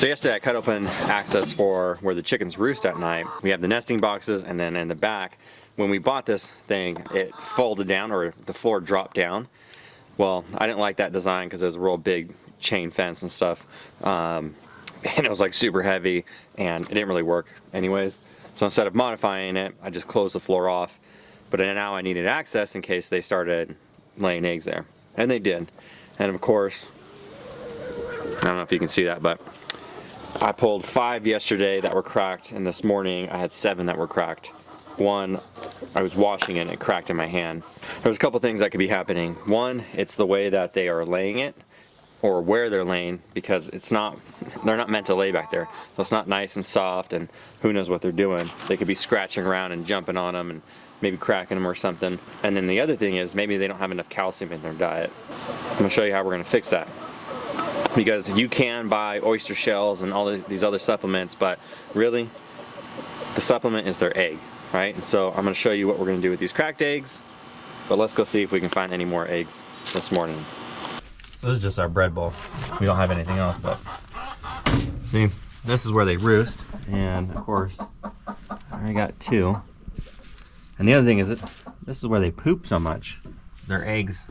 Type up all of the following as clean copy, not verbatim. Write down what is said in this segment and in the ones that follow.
So yesterday I cut open access for where the chickens roost at night. We have the nesting boxes, and then in the back, when we bought this thing, it folded down, or the floor dropped down. Well, I didn't like that design because it was a real big chain fence and stuff. And it was like super heavy, and it didn't really work anyways. So instead of modifying it, I just closed the floor off. But now I needed access in case they started laying eggs there. And they did. And of course, I don't know if you can see that, but I pulled 5 yesterday that were cracked, and this morning I had 7 that were cracked. One, I was washing it and it cracked in my hand. There's a couple things that could be happening. One, it's the way that they are laying it, or where they're laying, because they're not meant to lay back there. So it's not nice and soft, and who knows what they're doing. They could be scratching around and jumping on them and maybe cracking them or something. And then the other thing is maybe they don't have enough calcium in their diet. I'm gonna show you how we're gonna fix that. Because you can buy oyster shells and all these other supplements, but really, the supplement is their egg, right? So I'm gonna show you what we're gonna do with these cracked eggs, but let's go see if we can find any more eggs this morning. So this is just our bread bowl. We don't have anything else, but see, this is where they roost, and of course, I got 2. And the other thing is that this is where they poop so much. Their eggs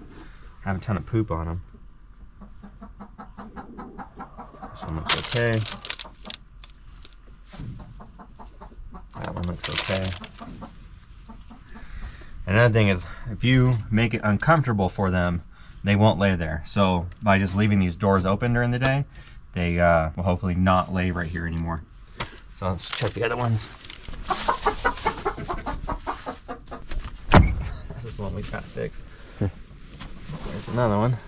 have a ton of poop on them. This one looks okay. That one looks okay. Another thing is, if you make it uncomfortable for them, they won't lay there. So by just leaving these doors open during the day, they will hopefully not lay right here anymore. So let's check the other ones. This is the one we got fixed. There's another one.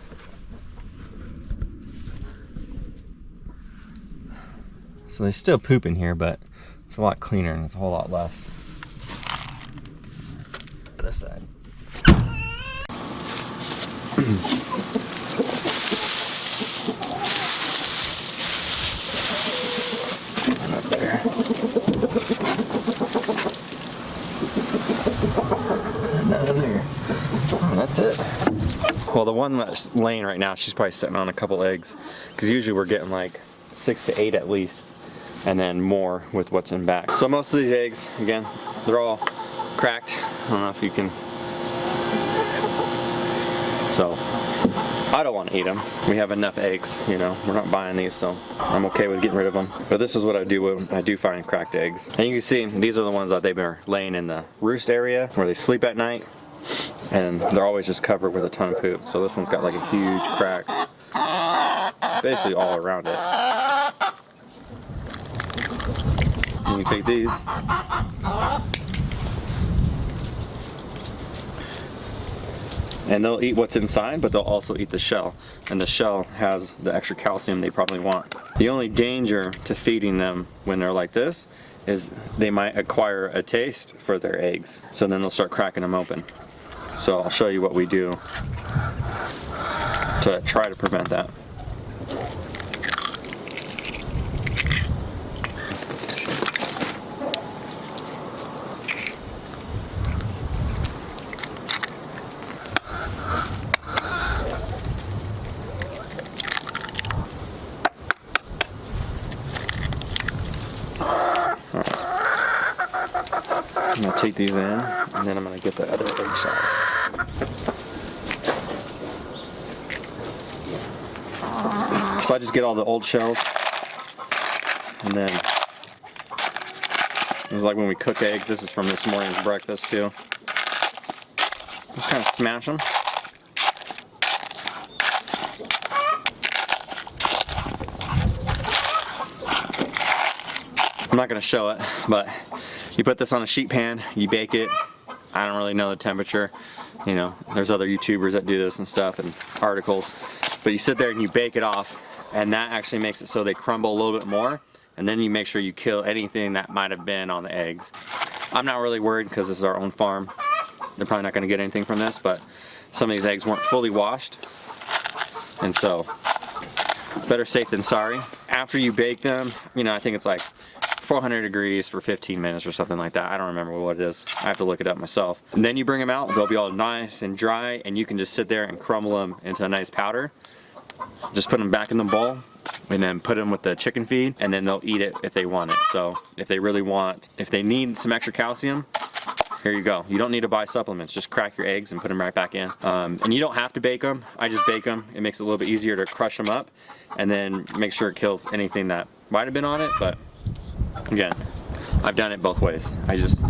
So they still poop in here, but it's a lot cleaner and it's a whole lot less. This side. And up there. Another there. And that's it. Well, the one that's laying right now, she's probably sitting on a couple eggs, because usually we're getting like 6 to 8 at least, and then more with what's in back. So most of these eggs, again, they're all cracked. I don't know if you can. So I don't want to eat them. We have enough eggs, you know. We're not buying these, so I'm okay with getting rid of them. But this is what I do when I do find cracked eggs. And you can see these are the ones that they've been laying in the roost area where they sleep at night, and they're always just covered with a ton of poop. So this one's got like a huge crack basically all around it. And you take these, and they'll eat what's inside, but they'll also eat the shell. And the shell has the extra calcium they probably want. The only danger to feeding them when they're like this is they might acquire a taste for their eggs. So then they'll start cracking them open. So I'll show you what we do to try to prevent that. I'm gonna take these in, and then I'm gonna get the other eggshells. So I just get all the old shells, and then it's like when we cook eggs. This is from this morning's breakfast too. Just kind of smash them. I'm not gonna show it, but you put this on a sheet pan, you bake it. I don't really know the temperature. You know, there's other YouTubers that do this and stuff, and articles. But you sit there and you bake it off, and that actually makes it so they crumble a little bit more. And then you make sure you kill anything that might have been on the eggs. I'm not really worried because this is our own farm. They're probably not gonna get anything from this, but some of these eggs weren't fully washed. And so, better safe than sorry. After you bake them, you know, I think it's like 400 degrees for 15 minutes or something like that. I don't remember what it is. I have to look it up myself. And then you bring them out, they'll be all nice and dry, and you can just sit there and crumble them into a nice powder. just put them back in the bowl and then put them with the chicken feed, and then they'll eat it if they want it. So if they need some extra calcium, here you go. You don't need to buy supplements. Just crack your eggs and put them right back in. And you don't have to bake them. I just bake them. It makes it a little bit easier to crush them up and then make sure it kills anything that might have been on it. But again, I've done it both ways. I just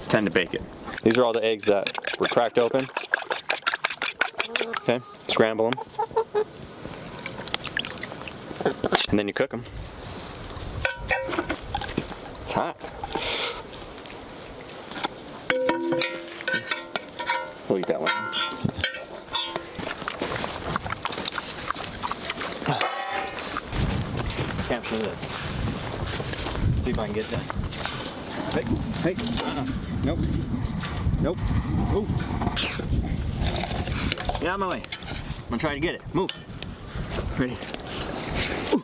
tend to bake it. These are all the eggs that were cracked open. Okay, scramble them. And then you cook them. It's hot. We'll eat that one. Capture this. See if I can get that. Hey, nope. Nope. Ooh. Get out of my way. I'm gonna try to get it. Move. Ready? Ooh.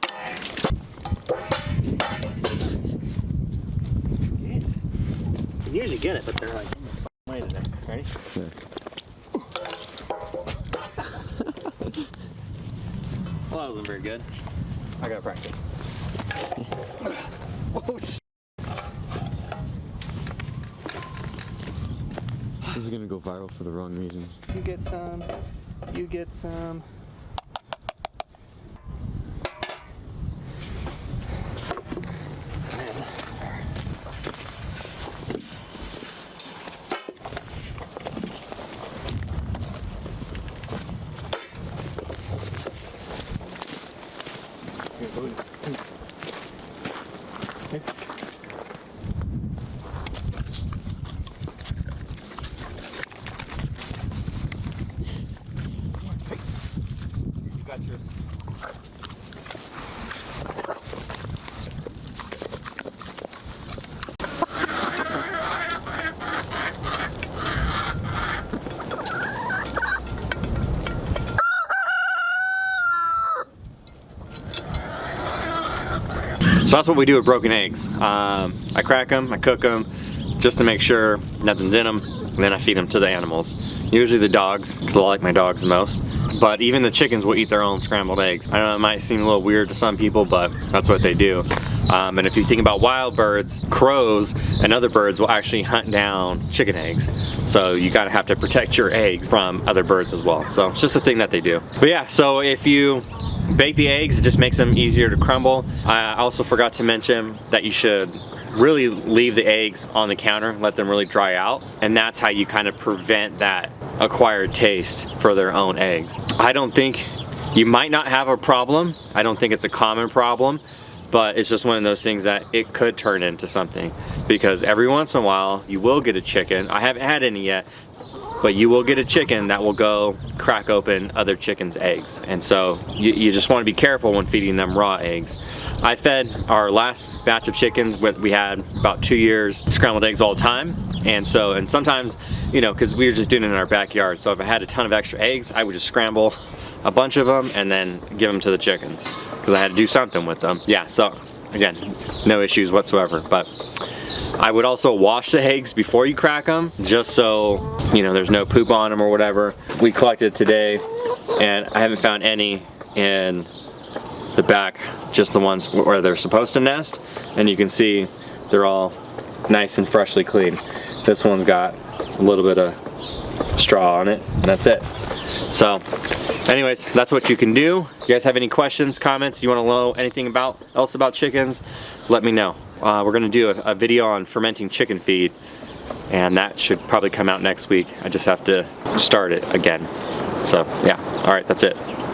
You can usually get it, but they're like in the way today. Ready? Yeah. Well, that wasn't very good. I gotta practice. Oh, this is gonna go viral for the wrong reasons. you get some. You get some. You got yours. So that's what we do with broken eggs. I crack them, I cook them, just to make sure nothing's in them, and then I feed them to the animals. Usually the dogs, because I like my dogs the most. But even the chickens will eat their own scrambled eggs. I know it might seem a little weird to some people, but that's what they do. And if you think about wild birds, crows and other birds will actually hunt down chicken eggs. So you gotta have to protect your eggs from other birds as well. So it's just a thing that they do. But yeah, so if you bake the eggs, it just makes them easier to crumble. I also forgot to mention that you should really leave the eggs on the counter, let them really dry out, and that's how you kind of prevent that acquired taste for their own eggs. I don't think, you might not have a problem, I don't think it's a common problem, but it's just one of those things that it could turn into something, because every once in a while you will get a chicken, I haven't had any yet, but you will get a chicken that will go crack open other chickens' eggs. And so you just want to be careful when feeding them raw eggs. I fed our last batch of chickens, we had about 2 years scrambled eggs all the time. And sometimes, you know, because we were just doing it in our backyard. So if I had a ton of extra eggs, I would just scramble a bunch of them and then give them to the chickens, because I had to do something with them. Yeah, so again, no issues whatsoever. But I would also wash the eggs before you crack them, just so, you know, there's no poop on them or whatever. We collected today, and I haven't found any in the back, just the ones where they're supposed to nest. And you can see they're all nice and freshly clean. This one's got a little bit of straw on it, and that's it. So anyways, that's what you can do. If you guys have any questions, comments, you want to know anything else about chickens, let me know. We're gonna do a video on fermenting chicken feed, and that should probably come out next week. I just have to start it again. So yeah, all right, that's it.